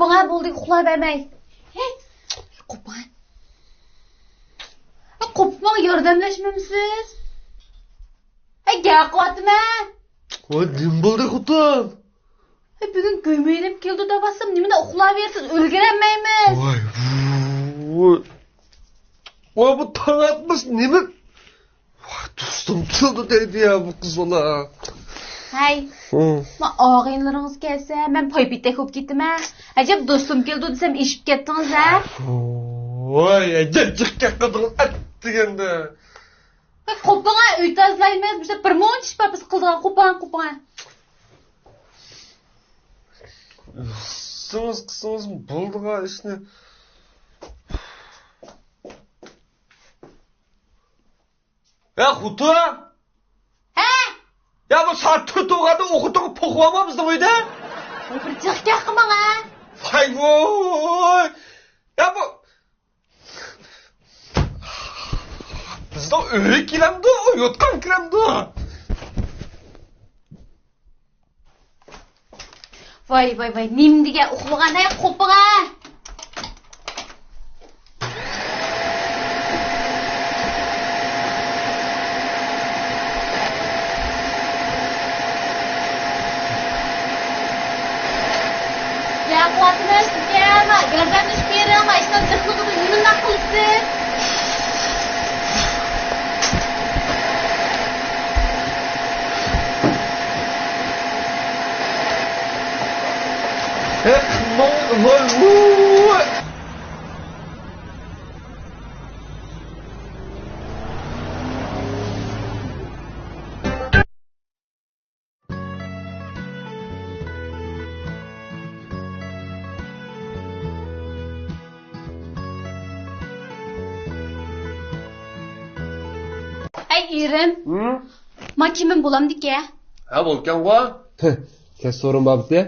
Kopana bo'ldi, uxlab bermay. Hey, Kopan. Kopma yordamlashmamsiz? Hey, gaqotma. Voy, nim bo'ldi xotin? Hey, bugun ko'mayib keldi dabasam, nimada uxlab bersiz, o'lgiranmaymiz. Voy. Voy, bu tong atmış nima? Voy, do'stim keldi deydi ya bu qiz bola. Hay. Men og'inlaringiz kelsa, men poypitda ko'p ketdim-a. Ajab do'stim keldi desam, eshib ketdingiz-a? Voy, ajab qildingiz atdiganda. Qo'panga uy tozlaymiz, bizda bir monch ish biz qilgan qo'pang. Qisimiz bo'ldiga ishni. Ya Xutu? Ha? Ya bu saat 4 o'g'ada o'qitib po'qvama bizning uyda? Bir jiqqa qilmang-a. Voy. Ya bu bizning uy kelamdi, yotgan kelamdi. Voy, nimdiga uxlaganday qo'pga. Ya quvvatimiz sizga, yordamlash bering, ishdan chiqlig'ini nimani qilibsiz? Voy. Ay erim. Men kimim bo'lamdik-a? Ha, bo'lgan-ku. Kes sorun babda.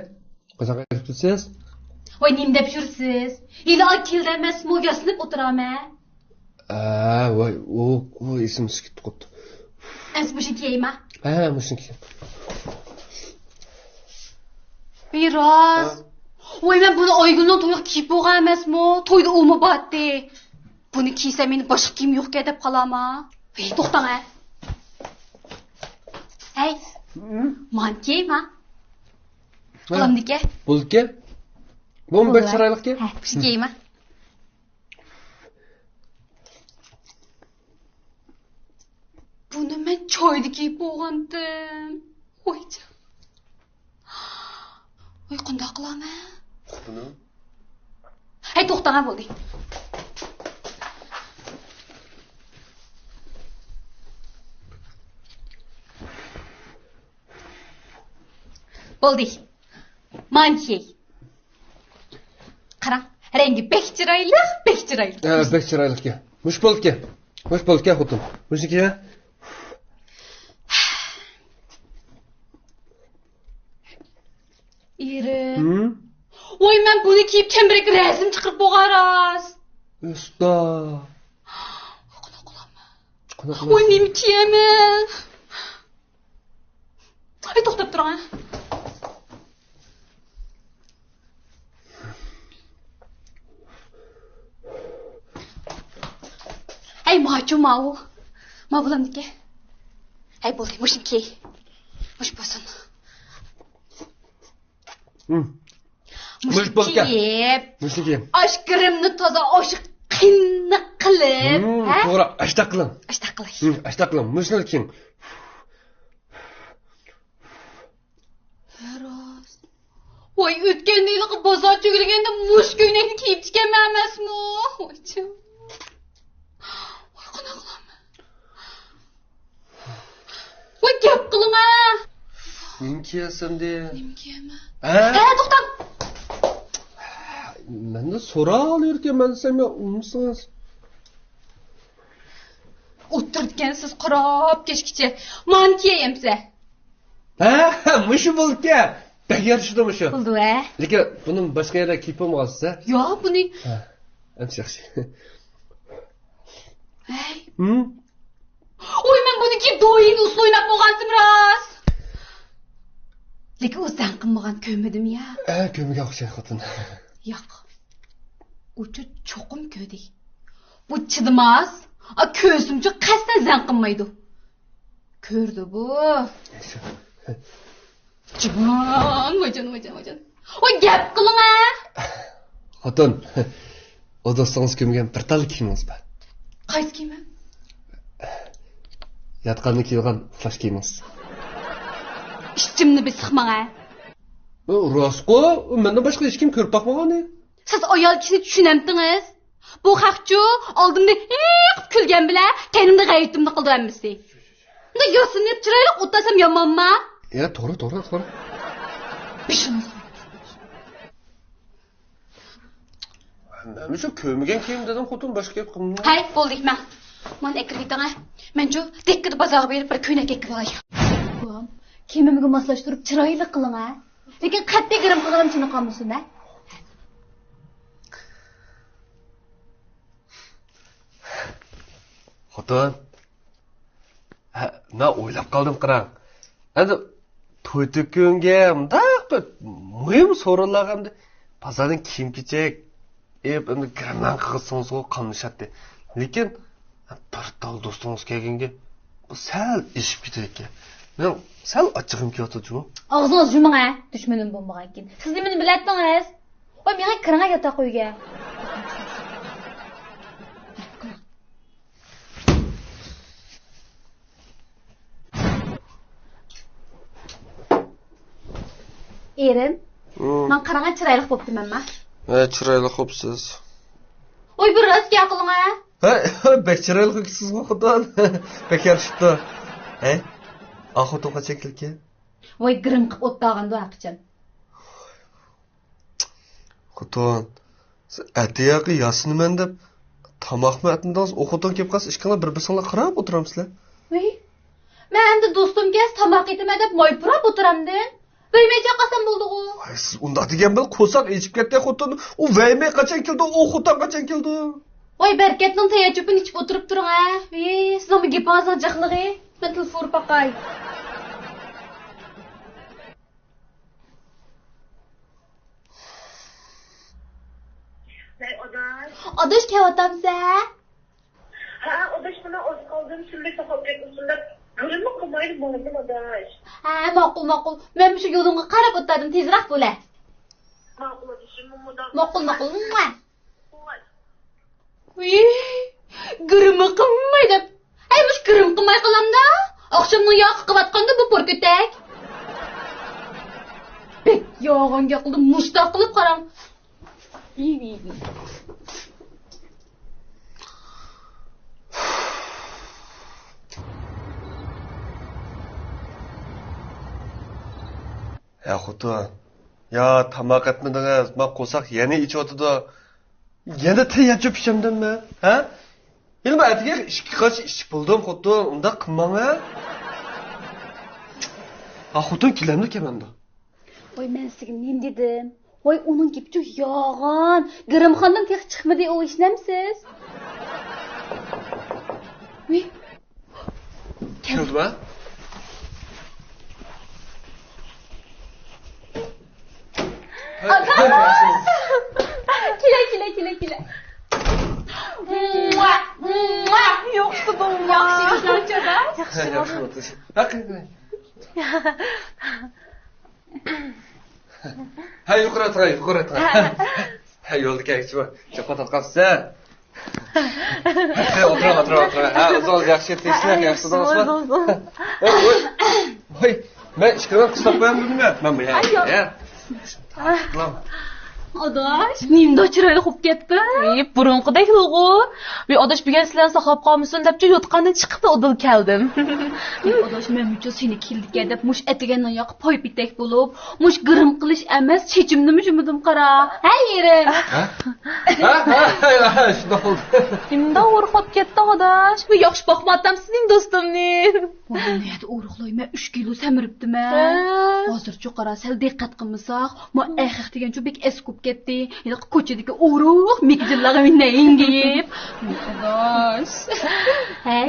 Qanaqa qilib tursiz? Voy, nim deb yursiz? Ila keldi emasmi, yosilib o'tiraman. Voy, o esim chiqib qoldi. Ens bushin kiyaymi? Ha, bushinki. Biraz. Voy, men buni Oygulning to'yiga kiyib bo'lgan emasmi? To'yda o'mi batdi. Buni kiysa meni boshqa kiyim yo'q-ku deb qolaman. Voy, to'xtang-a. Hey. Men kiyaymi? Qo'limdiki. Bo'ldi-ki? Bu bek chiroyli-ki? Ha, shu kiyaymi? Buni men choyda kiyib bo'lgandim. Voy. Voy, qanday qilaman? Buni. Hey, to'xtang bo'ldi. Bo'ldi. Manki. Qarang, rengi bek chiroyli. Ha, bek chiroyli-ki. Mush bo'ldi-ki. Xotin. Mushniki. Erim. Voy, men buni kiyib kambirak rasm chiqarib bo'lgaras. Usta. Qanaqa? Voy, nima kiyaman? Ay, to'xtab turing. Ay, machu mau. Ma bo'lamdiki. Ay, bo'ldi, mushinki. Mush bo'lsin. Mush bo'lgan. Mushniki. Oshkirimni toza oshiq qinni qilib, ha? To'g'ri, ashta qiling. Ashta qiling. Mushni king. Faroz. Voy, o'tgan yili bozor cho'gilganda mush ko'ylakni kiyib chiqaman emasmi? Voychi. Voy, qanaqa qilaman? Voy, gap qiling-a. Men kiyasam de. Nima kiyaman? Ha, to'xtang. Menda so'ra olayotganman desam, unsiz. O'tirgansiz qurab kechgacha. Men kiyayimsa. Ha, mush bo'ldi-ki. Tagar shunda mush. Bo'ldi-a? Lekin buni boshqa yerda kiyib olmasiz-a? Yo'q, buni. Ha, ancha yaxshi. Hey. Voy, men buni kiyib do'ying usul o'ynab bo'lgandim rost. Lekin o'zdan qilmagan ko'midim-ya. Ko'miga o'xshaydi xotin. Yo'q. Uchi cho'qim ko'di. Bu chidamas. Ko'zimcha qasdan zan qilmaydi. Ko'rdi bu. Jon. Oy gap qiling a. Xotin, o'zingizga kiygan bir tal kiyimingiz bor. Qaysi kiyim? Yatqanni kiygan uxlash kiyimingiz. Ishchimni bisiqmang a. Rostqo, mendan boshqa hech kim ko'rib boqmagan. Siz ayol kishini tushunamdingiz? Bu haqchu oldimda kulgan bilan tanimda g'ayritimni qildi hamisi. Unda yo'sinib chiroyli o'tasam yomonmi? Ya, to'g'ri. Men shu ko'migan kiyim dedim, xotin boshqa gap qilma. Hay, bo'ldik men. Men ekritanga. Men shu dekkida bozorga berib bir ko'ylak ekib olay. Bo'm. Kiyimimga moslashtirib chiroyli qiling a. Lekin qattiq girim qilganim chini qolmasin-da. Xotin. Men o'ylab qoldim qarang. Endi to'y-to'kunga mundaq muhim so'rovlar hamda bozordan kiyim-kechak endi gramdan qilsangiz qolmishadi. Lekin bir tal do'stingiz kelganga bu sal ishib ketar ekan. Men sal ochig'im kelyapti-ku. Og'zingiz yuming a, dushmanim bo'lmagan ekan. Siz nimani biladingiz? Voy, menga kiringa yota qo'yga. Erim, men qaranga chiroyli bo'ptimanmi? Chiroyli xo'psiz. Voy, bir rostga qiling a. Bek chiroyli xo'psiz xotin. Bek yarishibdi. Xotin qachon kelgan? Voy, girim qilib o'tdag'anda haqcham. Xotin, siz atiyaqi yasiniman deb tomoqni atindingiz, o'xotin kelib qolsa ishqilib bir-biringizga qarab o'tiramsizlar. Voy, men endi do'stimga tomoq etaman deb moypurab o'tiramdin. Bilmaycha qasam bo'ldi-ku. Voy, siz unda degan bil qo'saq echib ketdi xotin. U vaymay qachon keldi, o'xotin qachon keldi? Voy, Berkatning tayajupini ichib o'tirib turing a. Sizlarga gapingizga jahlig'i. Men telefon paqay. Odash kelyapsan-sa? Ha, odash bilan o'z qoldim, shunday sahab ketibsizlar. Gulimni qilmaydi bo'ldim odash. Ha, ma'qul. Men shu yo'limga qarab o'tdim, tezroq bo'la. Ma'qul odashim, mo'modan. Ma'qul. Uy, girim qilmay deb. Mush girim qilmay qolamda. Oqshomni yo'q qilayotganda bu porketak. Bek yog'onga qildim, mushtoq qilib qarang. Ya xotin. Ya tomoq atmadingiz, men qo'saq yana ichyotdi. Yana tayyorlab pishimdimmi? Ha? Ilma atiga ishga qachi ish bo'ldim xotin, unda qilmang-a. Xotin kilamni kemanda. Voy, men sizga nim dedim. Voy, uning gipchu yog'on. Girimxondan tex chiqmadi o ishnamsiz? Voy. Keldimi? Kila. Yo'qsa bo'lma. Yaxshi. Ha, yuqori tur. Ha, yo'lda kelishib, chaqat qolsa. Ha, o'tir. Ha, o'zing yaxshi tekshir, yaxshi do'stlar. Voy, men ishga qistab qo'yamdimmi? Men bu yerga. Odash, nimda chiroyli xo'p ketdi. Burunqidek lo'g'u. Ve odash bilgan sizlarni saqlab qolmasin deb yotqandan chiqib o'dil keldim. Odash, men uchun seni keldiga deb mush etigandan yoqib poy bitek bo'lib, mush girim qilish emas, chechimni mushimidim qara. Ha, yerim. Ha, shunda bo'ldi. Kimda o'rxot ketdi odash? Bu yaxshi boqmadim sizning do'stimni. Niyat o'rxlayman 3 kilo samiribdimi? Hozircha qara, sal diqqat qilmasak, men ayxiq degancha bek eskub ketdi. Yana ko'chadagi o'ruq, mikjillarga minna engib. Odash. Hey.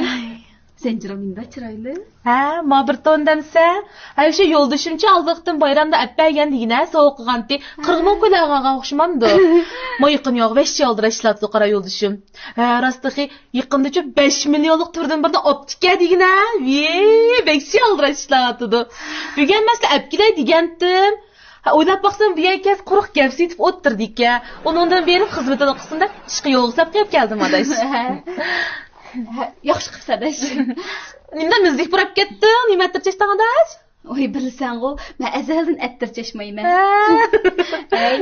Zenciraminda chiroyli. Ha, ma bir ton demsen. Ha, şu yo'ldashimcha aldiqdan bayramda appagan digina so'qiganti 40 ming qo'ylarga o'xshamamdi. Ma yaqin yo'q 5 yildir ishlatdi qara yo'ldashim. Ha, rostiki yaqindacha 5 millionlik turdan birda optika digina. Beksi yildir ishlatdi. Bugun masla apkilay degandim. Ha, o'ylab baqsam bu yakas quruq gap setib o'ttirdik-a. Undan berib xizmatini qilsin deb ishqi yo'lsab qo'yib keldim adash. Yaxshi qilsadash. Nimdan mizdik burab ketdi? Nima tirchashdan adash? Oy bilsan-ku, men azaldan attirchashmayman. Ey,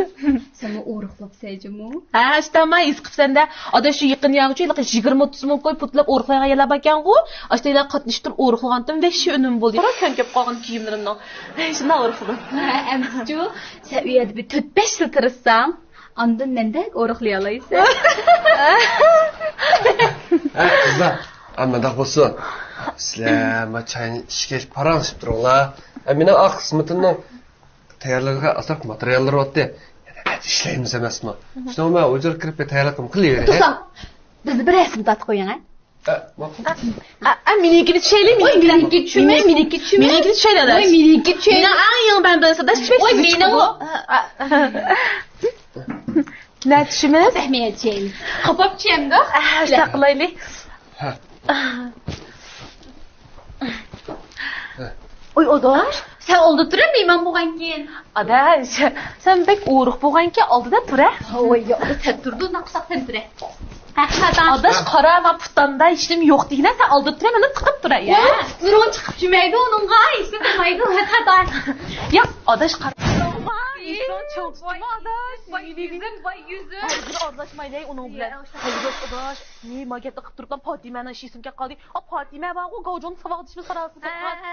sen o'riqlab sayjimu? Ha, ishtamay is qilsanda, adash shu yaqin yog'chi 20-30 ming qo'y putlab o'riqlarga yalab ekan-ku. Ashtalar qatnashtirib o'riqlagandim va shu unum bo'ldi. Qara ko'nkib qolgan kiyimlarimni. Shuna o'riqladim. Amsichu, sen u yerda bir 4-5 yil tirissang, ondan menda o'riqlay olaysan. Ha, qizlar, ammadaq bo'lsin. Sizlar ma chayni ishga parangishib turinglar. Meni oq xizmatimning tayyorligiga asar materiallar o'tdi. Yana ishlaymiz emasmi? Shuni men o'zim kirib tayyorladim qilaver. To'xta. Bizni bir rasm tatib qo'ying, ha? Meniki tushaylik, meniki tushmay, meniki tushmay. Meniki tushaylik. Voy, meniki tushaylik. Meni ang yo'q ben bilan sadash tushmaysiz. Voy, meni o. Ne tushimiz? Rahmiyatchang. Qopab tushaymi-da? Shunaqa qilaylik. Oy, odosh, sen oldi turmayman bo'lgan keyin. Adash, sen bek o'riq bo'lganki oldida tura. Voy, yo'q, sen turdi, naqsaq sen tura. Adash qara va putanda ishim yo'q deyna, sen oldida tura, meni tiqib tura ya. Nurun chiqib jumaydi uningga, ishni qilmaydi, hata. Yo'q, adash qara. İnsan çalıştırma adaş. Vay yüzüm. Hazır anlaşmayla onun bilen. Hayır adaş. Ne magette kıptırıktan Fatime'nin şisimke kaldı. A Fatime bana o gavcunun sabah dişimiz kararsı.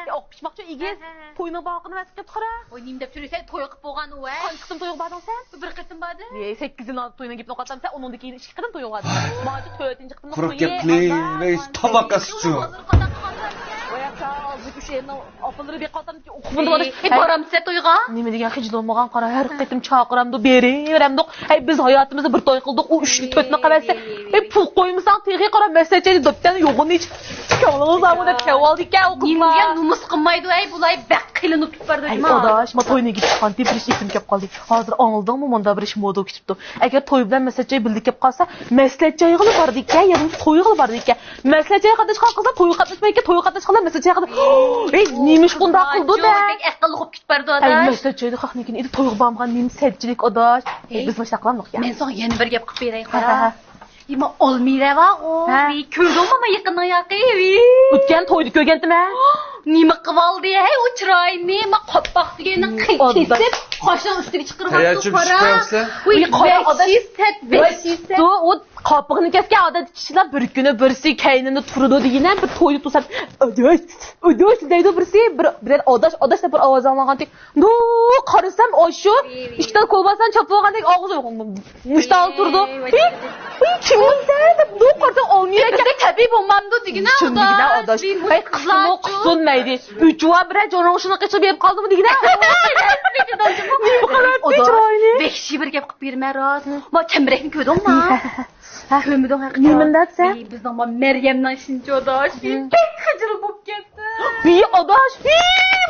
Ya ok pişmakça igiz. Toyuna bakını mesket kara. Oy nimde türese toy qilib bo'lgan u. Qancha qitim to'y qilmading sen? Bir qitim badi. 8 yil to'yina gitib qo'ysam sen uningdagi 2 qitim to'y qilmading. Mana 4-chi qitimni Quruq gapli va tabaqasichu. Oyaqcha olib o'sherni opilari beqotan o'qibdi bodish. Boramsa to'yga. Nima degan hijil olmagan qara har qitim chaqiramdi beraveramdi. Hey biz hayotimizda bir to'y qildik, u 3-4ni qabatsa. Hey pul qo'ymasang teg'i qara mesajani dopdan yo'g'ini hech. Ko'nglingiz amada kevaldik-a o'qiblar. Nimga numus qilmaydi ey bulay baq qilinib tutbardi. Ay odash, ma to'yga chiqqan deb bir isim kelib qoldik. Hozir angladingmi, menda bir ish moda ketibdi. Agar to'y bilan mesajay bildik kelib qolsa, mesajay qilib bordik-a, yarim to'y qilib bordik-a. Mesajay qatnashgan qilsa to'y qatnashmaydi, to'y qatnashgan mesajay qilib. Ey, nimish bunda qildi-da. Bek aql qilib ketbardi odash. Ay mesajayni haqnikin edi to'y qilmagan nim sajjilik odash. Biz mashaqlanmiq ya. Men senga yana bir gap qilib beray qara. Ima olmayra va o. Ko'rdingmi yaqindan yaqin. O'tgan to'yni ko'rgandim-a. Nima qilib oldi ey u chiroyni? Ma qoppoq degandan kesib, qoshdan ustiga chiqirib qara. Uy, qora odash set, o qopig'ini kesgan odat kishilar bir kuni birsi kaynini turdi degina bir to'yni to'sab odash deydi birsi bir odash deb bir ovoz olgandek. No, qarasam oshu ikkita kolbasan chopib olgandek og'iz mushtal turdi. Kim unda deb bu qarta olmayar ekan. Tabiiy bo'lmamdi degina odash. Ay qizim qilmaydi. Uchuva bir jo'roqshini qilib berib qoldimi degina. Nima qiladi chiroyli? Bekshi bir gap qilib berma roz. Ma tamrakni ko'rdingmi? Ko'miding haqida. Nimandatsa? Bizning ma Maryamdan shinchi odash. Bek xijil bo'lib ketdi. Bi odash.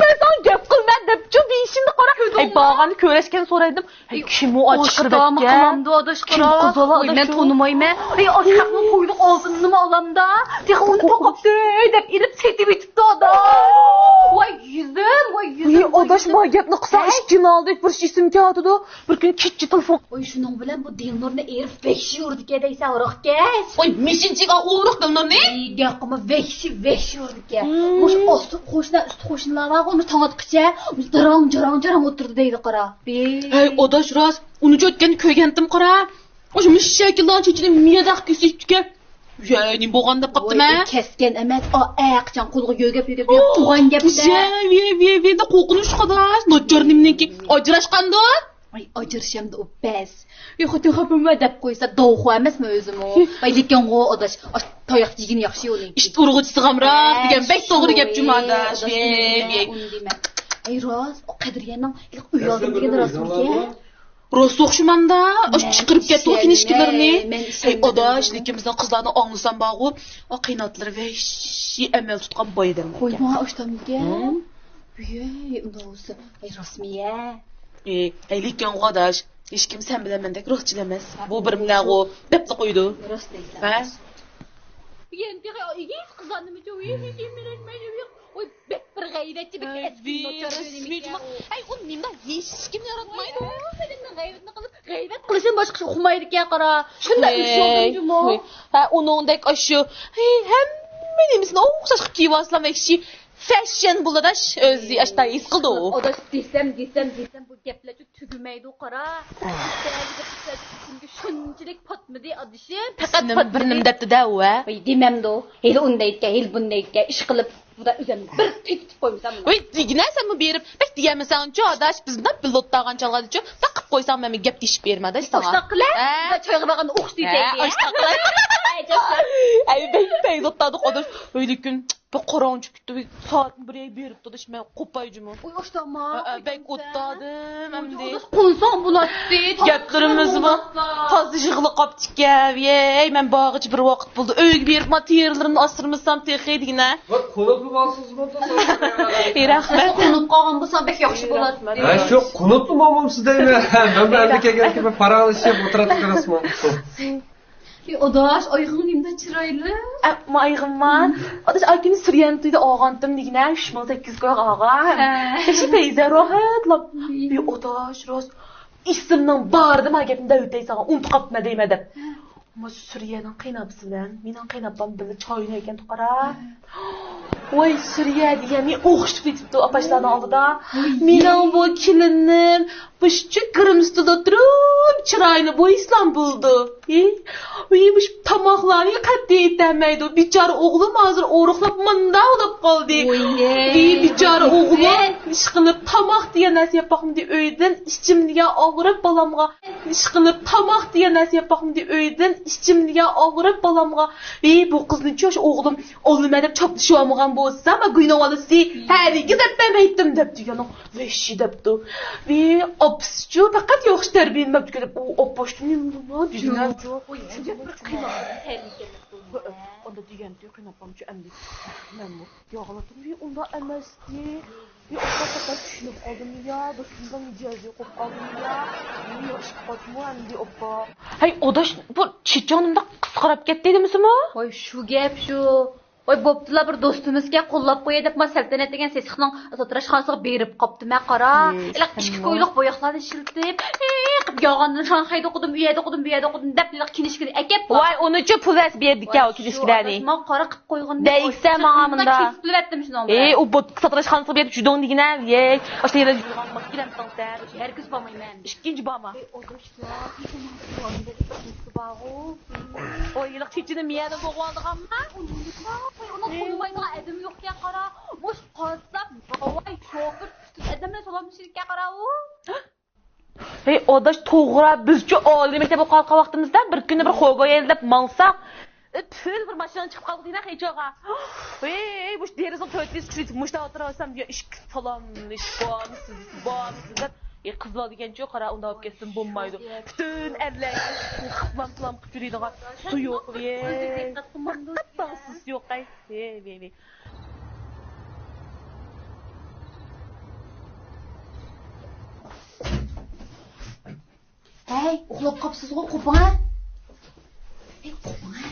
Men sen gap qilma debchi beshini qara. Ay bag'ani ko'rashgan so'raydim. Ay kim u ochiqiribdi? Qilamdi odash qara. Men tonimayman. Ay ochiqni qo'yib oldin nima olamda? Tex uni to'qibdi deb ilib setib etibdi odash. Voy yuzim. Ay odash ma gapni qilsa ishkin oldik bir ism keldi. Bir kun kichki telefon. Oy shuning bilan bu Dilnurni erib bekshi yurdik deysan o'roqkach. Oy mishinchiga o'roq Dilnurni? Gaqima bekshi yurdik. Mush osti qo'shna üst qo'shnalar va uni tonatqicha jarang o'tirdi deydi qara. Hey odash rost, uni o'tgan ko'rgandim qara. O'sha mishshakildan chechilib miyada kesishga Yani bo'lgan deb qopdimi? Kesgan emas, o ayaqchan qo'lga yo'gab yurib tug'an gapda. Ve qo'rqinish xodash, nojarnimniki ajrashqanda. Ay ajrashamda u bas. Yo'qotin xapimma deb qo'ysa dovxu emasmi o'zim o? Ay lekin o odash, toyoq yegini yaxshi yo'ling. Ish urg'uchisi hamroq degan bek to'g'ri gap jumadash. Ay roz, o Qadiryanning ilk uyoldim degan rostmi? Rost o'xshamanda, chiqirib ketdi o kinishkilarini. men Hey, odash, lekimizdan qizlarni anglasam bag'u, o qiynoqlar va amal tutgan boy demlar. Qo'y, mana o'shtamga. Ey, unda o'zi, ey rasmiya. Lekin odash, hech kim sen bilan mendek rohchil emas. Bu bir bilago debdi qo'ydi. Rost deysan. Ha? Endi igiz qizlarni mı Oy, bek bir g'ayratchi, bek Ay, u nima hech kim yaratmaydi. Seninle g'ayrat qilishing boshqa uqmaydi ekan, qara. Shunday ushshog'imjimo. Ha, uningdek ashu, hammanimizni o'xshash qilib kiyib fashion bo'ladash o'zi ashta his qildi u. Odash desam bu gaplar tugumaydi u, qara. Shunchalik patmidi adishim. Faqat bir nim debdi-da u. Voy, demamdi. Hel unday etgan, hel bunday etgan ish qilib buda o'zim bir tutib qo'ymsam. Voy, diginasanmi berib, bek deganmisan-chi, odash bizni pilot tag'an chalg'adi-chi, taqib qo'ysam men gap teshib bermadi sana. O'shta qilay. Choyga bag'anda o'qish deydi. O'shta qilay. Ay, bek dotadi odash. O'ylikun bu qorong'u ketdi. Soatni 1ga berib turdish, men qo'payjimi. Uy, o'shtama. Bek o'tdadim, endi. Qo'nsoq bo'ladi. Gaplarimiz bu. Hozir yig'ilib qopdik-a. Ey, men bog'ichi bir vaqt bo'ldi. Uyga berib materiallarimni ostirmasam texiydigina. Voy, qunutib olsizmi o'ta? Rahmat. Qunib qolgan bo'lsam bek yaxshi bo'ladi. Ha, shu qunutib olmamsiz deymi? Men bilan kelganki bir paralashib o'tirib qarasman. Odash, oyog'ing nimda chiroyli. Mayğımman. Odash akini Suriyani to'yda og'andim digina 3800 qo'yaq og'a. Eshi peyza rohatlab. Bir odash rost ismning bardim ha gapimda o'taysan, unutib qopma deyma deb. Ama Suriye'nin qaynabısı bilan mening qaynabam birga choyni ekan qara. Voy, Suriye degan men o'xshib ketibdi opashlarning oldida. Mening bu kelinim Buşçu kırmızıda oturup çırayını bu İslam buldu. Bu tamaklarını katı etemeydi. Bicara oğlum hazır oruqlap manda olup kaldı. Bicara oğlum işkılıp tamak diye nasıl yapakım diye öyden işçim diye ağırıp balamga. İşkılıp tamak diye nasıl yapakım diye öyden işçim diye ağırıp balamga. Bu kızın çoş oğlum oğlum edip çaplışı olmagan bolsa ama günavalısı herigi depemeydim depti. Yani veşi depti. Opscu fakat yok terbiyeni mevcut edip o oppoştu ne bu düzgün. Onda diyen diyor ki napamcı emdi. Ben bu yağladım bir onda emesti. Bir o kadar düşünüp aldım ya. Dostumdan icazı kopup aldım ya. Bir aşk batma emdi oppa. Hay o da bu çiçeğimde kıskarap gittiydi misin o? Oy şu gap şu. Oy bo'ptilar bir do'stimizga qo'llab qo'yay deb saltanat degan sesixning sotirashxonasiga berib qopdim qara. Iliq ichki ko'yliq bo'yoqlarni shiltib, qilib yog'andan Shanxayda o'qidim, uyada o'qidim, bu yerda o'qidim deb iliq kinishkini akab. Voy, uni-chi pullas berdik-a o kinishkilarni. Men qora qilib qo'ygan. Deysa menga Qilibdim shuni. U bu sotirashxonasiga berib judon degina, ey, o'sha yerda yurgan maskilam taqsa, herkes bo'lmayman. Ikkinchi borma. Oy, iliq chichini miyada bo'g'oldiganmi? Ona qo'ymaydigan adam yo'qga qara. Bosh qosab, voy, shofir tutib adamlar so'lamishlikka qara u. Hey, odash to'g'ri, bizchi oliy maktab o'qigan vaqtimizda bir kuni bir xo'goyel deb mansaq pul bir mashina chiqib qoldi deyna hechog'a. Ey, bu derizon 400 kishi mushta o'tirasam diyor, ish salomlish bormisiz deb. Qizlar degancha qara unda olib ketsin bo'lmaydi. Bütün erlar qizlam qilib yuradigan su yo'q. Qattiqsiz yo'q ay. Hey, uxlab qopsiz-ku, qo'ping-a. Hey, qo'ping-a.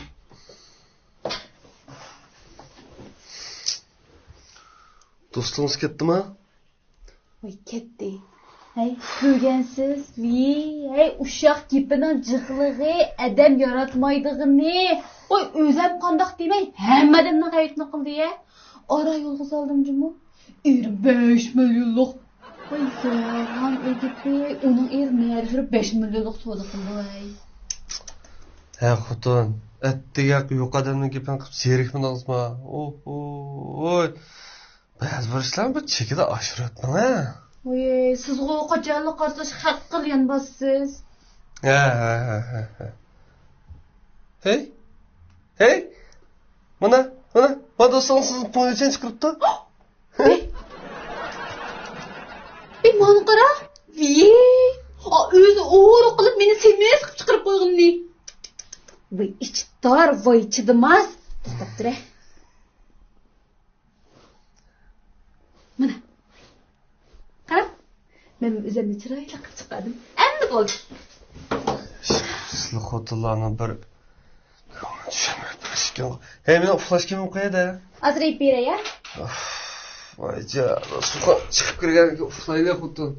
Do'stingiz ketdimi? Voy, ketdi. Hey, ko'rgansiz? Hey, ushaq kepining jiqlig'i adam yaratmaydig'ini. Voy, o'zim qandoq demay, hammadamning hayotini qildi-ya. Ora yo'lga soldim-jimi? 25 millionlik. Voy, so'g'am egiti, uning eri yurib 5 millionlik savdo qildi voy. Ha, xotin, attiga yo'qadimni gapini qilib serikmidingizmi? Oy. Ba'zi bir ishlarni bir chekida oshiryapman-a. Voy, sizga qachonlik qarsash haq qilgan bossiz. Ha. Hey. Mana do'stingiz sizni to'ydan chiqibdi. Mana qara. O'zi o'g'ri qilib meni sevmas qilib chiqarib qo'yganni. Voy ichi tor, voy chidamas. To'xtab tur. Mana. Qarab. Men o'zimni chiroyli qilib chiqardim. Endi bo'ldi. Sizlar xotinlarni bir tushunmayapman. Hey, meni uxlash kim qo'yadi? Azrayib beray-a? Voy, suqa chiqib kirganiga uxlaylar xotin.